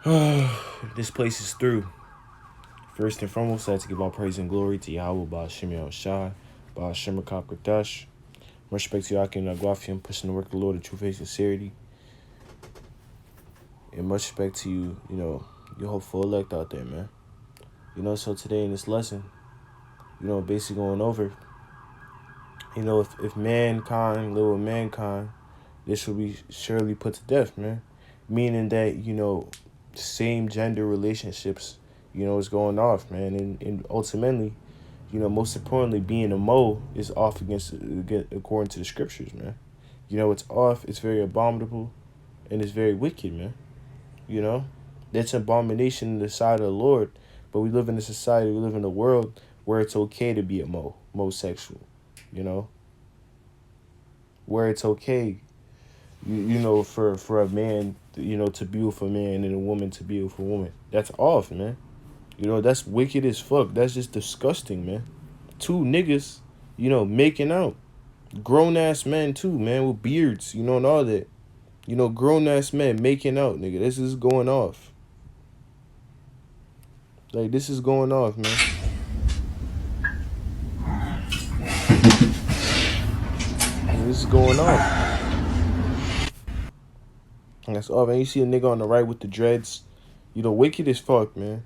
This place is through. First and foremost, I'd like to give all praise and glory to Yahweh, Ba'ashem Yahushai, Ba'ashem Rakakradash. Much respect to Yakin Nagwafian, pushing the work of the Lord in true faith and sincerity. And much respect to you, your hopeful elect out there, man. So today in this lesson, basically going over, if mankind live with mankind, this will be surely put to death, man. Meaning that, same gender relationships, is going off, man. And ultimately, most importantly, being a mole is off according to the scriptures, man. It's off, it's very abominable, and it's very wicked, man. That's an abomination in the sight of the Lord. But we live in a society, we live in a world where it's okay to be a homosexual, where it's okay, for a man, to be with a man and a woman to be with a woman. That's off, man. That's wicked as fuck. That's just disgusting, man. Two niggas, making out. Grown ass men too, man, with beards, and all that. Grown ass men making out, nigga. This is going off. Like, this is going off, man. This is going off. That's off. And you see a nigga on the right with the dreads. Wicked as fuck, man.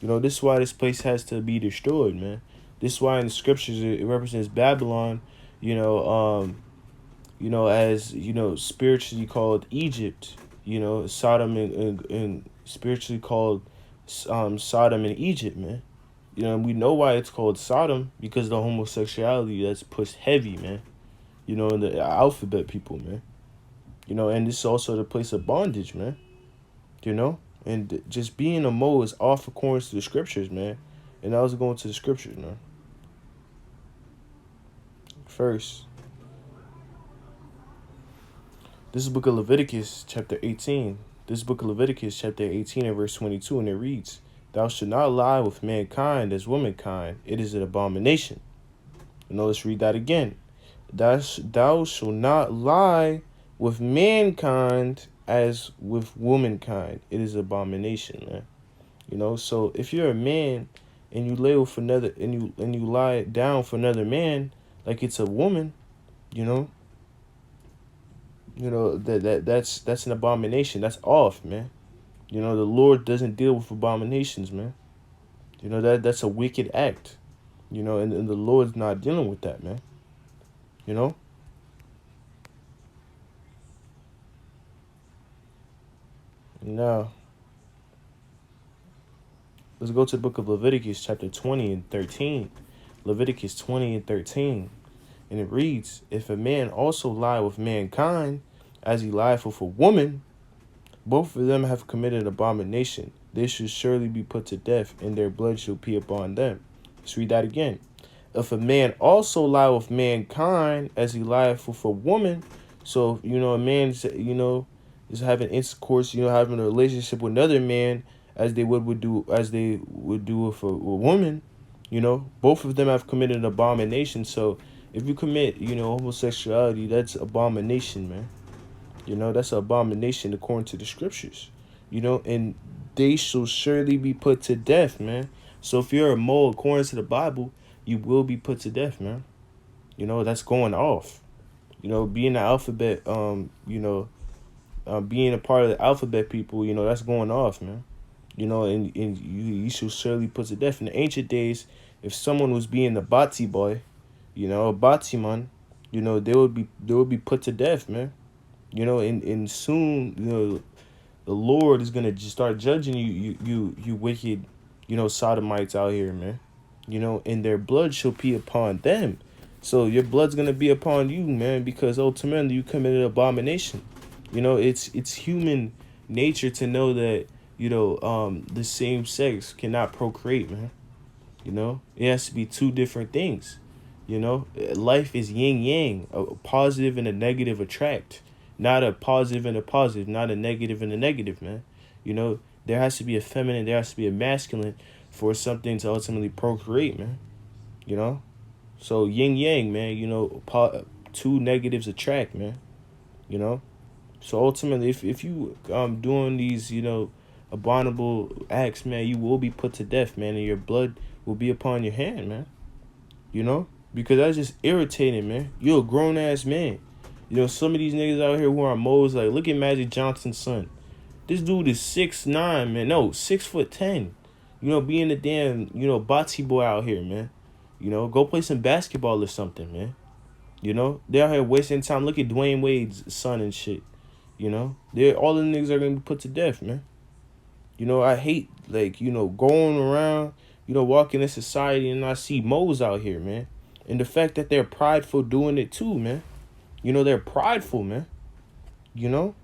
This is why this place has to be destroyed, man. This is why in the scriptures it represents Babylon, as, spiritually called Egypt, Sodom and spiritually called Sodom and Egypt, man. And we know why it's called Sodom, because of the homosexuality that's pushed heavy, man. In the alphabet people, man. And this is also the place of bondage, man. And just being a Mo is off according to the scriptures, man. And I was going to the scriptures, man. First, this is the book of Leviticus, chapter 18. This is the book of Leviticus, chapter 18, and verse 22, and it reads, "Thou shalt not lie with mankind as womankind. It is an abomination." Let's read that again. Thou shalt not lie with mankind as with womankind. It is abomination, man. So if you're a man and you lay with another and you lie down for another man like it's a woman, that's an abomination. That's off, man. The Lord doesn't deal with abominations, man. That's a wicked act. And the Lord's not dealing with that, man. Now, let's go to the book of Leviticus, chapter 20 and 13. Leviticus 20 and 13. And it reads, "If a man also lie with mankind, as he lieth with a woman, both of them have committed abomination. They should surely be put to death, and their blood shall be upon them." Let's read that again. "If a man also lie with mankind, as he lieth with a woman," so, a man's, is having intercourse, having a relationship with another man as they would do with a woman, both of them have committed an abomination. So if you commit, homosexuality, that's abomination, man. That's an abomination according to the scriptures, and they shall surely be put to death, man. So if you're a mole, according to the Bible, you will be put to death, man. That's going off. Being the alphabet, being a part of the alphabet people, that's going off, man. And you should surely put to death. In the ancient days, if someone was being a bati boy, a bati man, they would be put to death, man. And soon, the Lord is gonna just start judging you wicked, sodomites out here, man. And their blood shall be upon them. So your blood's gonna be upon you, man, because ultimately you committed abomination. It's human nature to know that, the same sex cannot procreate, man. It has to be two different things. Life is yin yang, a positive and a negative attract, not a positive and a positive, not a negative and a negative, man. There has to be a feminine, there has to be a masculine for something to ultimately procreate, man. So yin yang, man. Two negatives attract, man. So ultimately, if you doing these, abominable acts, man, you will be put to death, man, and your blood will be upon your hand, man. You know? Because that's just irritating, man. You're a grown ass man. You know, some of these niggas out here who are moles, like, look at Magic Johnson's son. This dude is 6'9", man. No, 6'10". You know, being a damn, botsy boy out here, man. You know, go play some basketball or something, man. You know, they're out here wasting time. Look at Dwayne Wade's son and shit. You know, all the niggas are gonna be put to death, man. You know, I hate, like, going around, walking in society and I see moles out here, man. And the fact that they're prideful doing it too, man. You know, they're prideful, man. You know?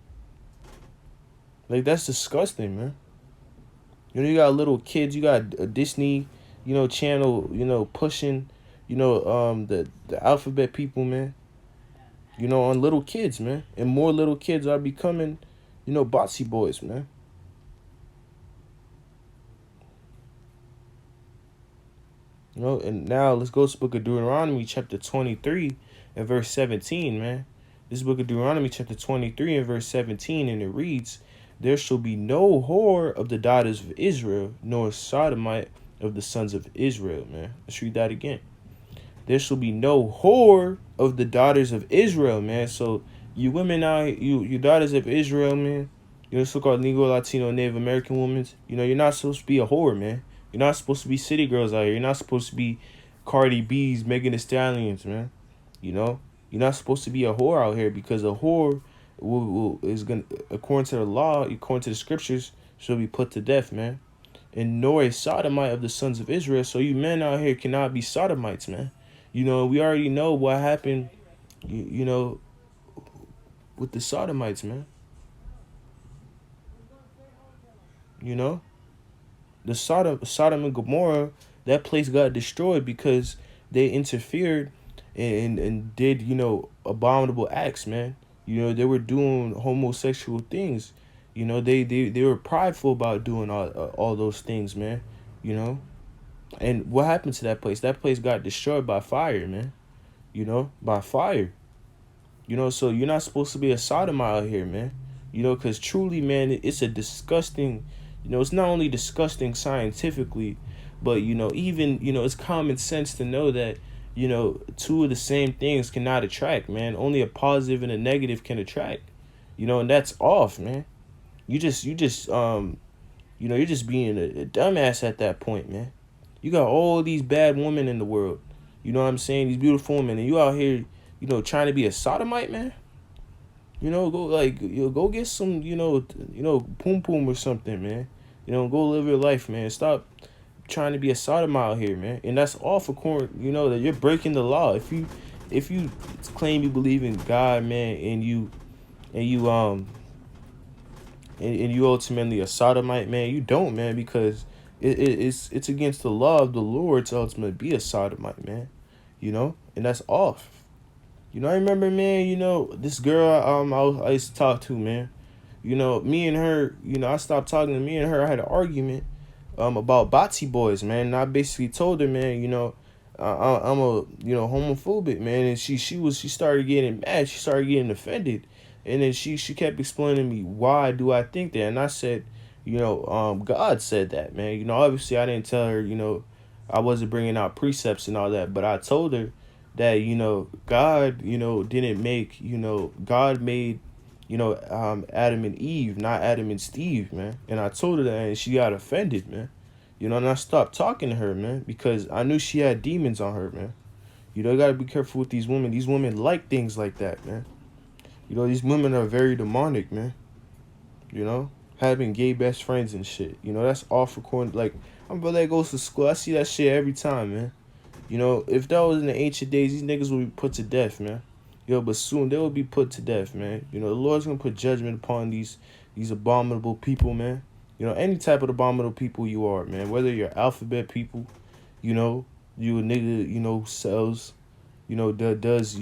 Like, that's disgusting, man. You know, you got little kids, you got a Disney, channel, pushing, the alphabet people, man. On little kids, man. And more little kids are becoming, botsy boys, man. And now let's go to the book of Deuteronomy, chapter 23 and verse 17, man. This book of Deuteronomy, chapter 23 and verse 17, and it reads, "There shall be no whore of the daughters of Israel, nor sodomite of the sons of Israel," man. Let's read that again. There shall be no whore of the daughters of Israel, man. So you women out, you daughters of Israel, man. So-called Negro, Latino, Native American women. You're not supposed to be a whore, man. You're not supposed to be city girls out here. You're not supposed to be Cardi B's, Megan Thee Stallions, man. You're not supposed to be a whore out here, because a whore is gonna, according to the law, according to the scriptures, shall be put to death, man. And nor a sodomite of the sons of Israel. So you men out here cannot be sodomites, man. We already know what happened, with the sodomites, man. The Sodom and Gomorrah, that place got destroyed because they interfered and did, abominable acts, man. They were doing homosexual things. They were prideful about doing all those things, man. And what happened to that place? That place got destroyed by fire, man. By fire. So you're not supposed to be a sodomite out here, man. Because truly, man, it's a disgusting, it's not only disgusting scientifically, but, even, it's common sense to know that, two of the same things cannot attract, man. Only a positive and a negative can attract, and that's off, man. You're just being a dumbass at that point, man. You got all these bad women in the world. You know what I'm saying? These beautiful women, and you out here, trying to be a sodomite, man. Go get some, poom poom or something, man. Go live your life, man. Stop trying to be a sodomite out here, man. And that's all for that you're breaking the law. If you claim you believe in God, man, and you ultimately a sodomite, man, you don't, man, because it's against the law of the Lord to ultimately be a sodomite, man. And that's off. I remember, man, this girl I used to talk to, man. Me and her, I stopped talking to me and her. I had an argument about botsy boys, man. And I basically told her, man, I'm a homophobic, man. And she started getting mad. She started getting offended. And then she kept explaining to me, why do I think that? And I said, God said that, man. Obviously I didn't tell her, I wasn't bringing out precepts and all that, but I told her that, God, didn't make, God made, Adam and Eve, not Adam and Steve, man. And I told her that, and she got offended, man. And I stopped talking to her, man, because I knew she had demons on her, man. You gotta be careful with these women. These women like things like that, man. These women are very demonic, man. Having gay best friends and shit. That's all for corn. Like, I'm brother that goes to school. I see that shit every time, man. If that was in the ancient days, these niggas would be put to death, man. But soon they will be put to death, man. The Lord's gonna put judgment upon these abominable people, man. Any type of abominable people you are, man. Whether you're alphabet people, you a nigga, sells, does,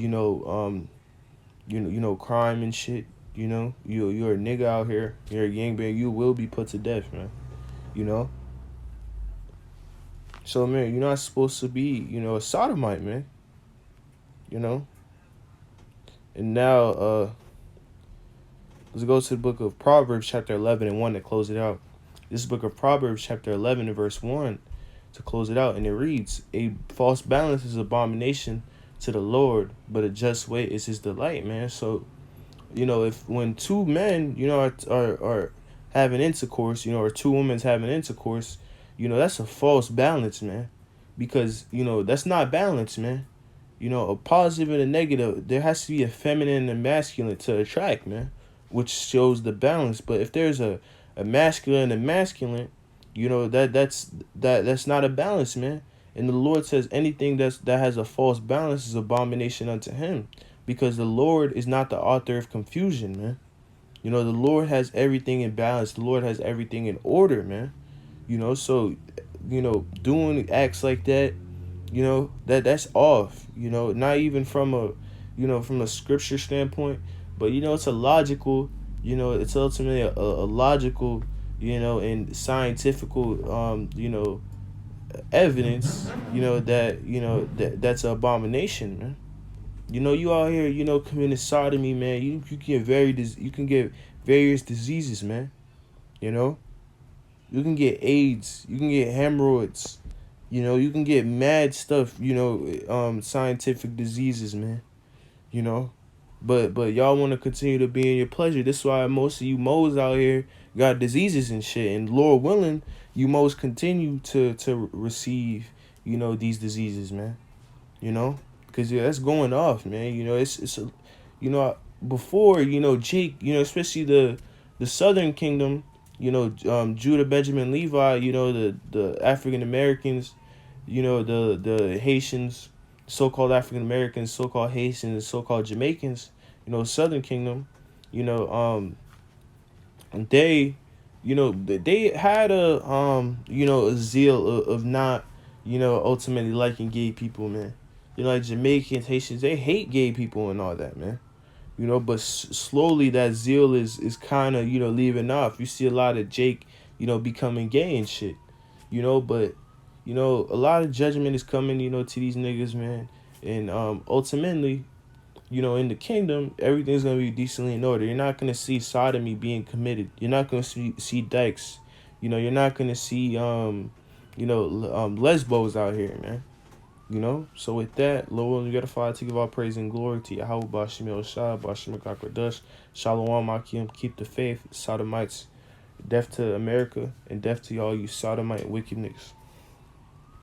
crime and shit. You're a nigga out here. You're a gangbang. You will be put to death, man. So, man, you're not supposed to be, a sodomite, man. And now, let's go to the book of Proverbs, chapter 11 and 1 to close it out. This book of Proverbs, chapter 11 and verse 1, to close it out. And it reads, a false balance is abomination to the Lord, but a just weight is his delight, man. So, if when two men, are having intercourse, or two women's having intercourse, that's a false balance, man. Because, that's not balance, man. A positive and a negative. There has to be a feminine and masculine to attract, man, which shows the balance. But if there's a masculine and masculine, that's not a balance, man. And the Lord says anything that has a false balance is abomination unto him, because the Lord is not the author of confusion, man. The Lord has everything in balance. The Lord has everything in order, man. So, doing acts like that, that's off. Not even from a scripture standpoint, but it's a logical, it's ultimately a logical, and scientifical, evidence, that's an abomination, man. You out here, committing sodomy, man. You can get various diseases, man. You know, you can get AIDS, you can get hemorrhoids, you can get mad stuff, scientific diseases, man. You know, but y'all want to continue to be in your pleasure. This is why most of you moles out here got diseases and shit. And Lord willing, you moles continue to receive, these diseases, man. Because that's going off, man. It's a, before, Jake, especially the Southern Kingdom, Judah, Benjamin, Levi, the African Americans, the Haitians, so-called African Americans, so-called Haitians, so-called Jamaicans, Southern Kingdom, you know, um, they, they had a zeal of not, ultimately liking gay people, man. Like Jamaicans, Haitians, they hate gay people and all that, man. But slowly that zeal is kind of, leaving off. You see a lot of Jake, becoming gay and shit, but, a lot of judgment is coming, to these niggas, man. And ultimately, in the kingdom, everything's going to be decently in order. You're not going to see sodomy being committed. You're not going to see dykes. You're not going to see, lesbos out here, man. So with that, Lord, you got to follow to give all praise and glory to Yahweh, Bashim El Shah, Bashim Kakradash, Shalom Akim, keep the faith, Sodomites, death to America, and death to all you Sodomite wicked niggas.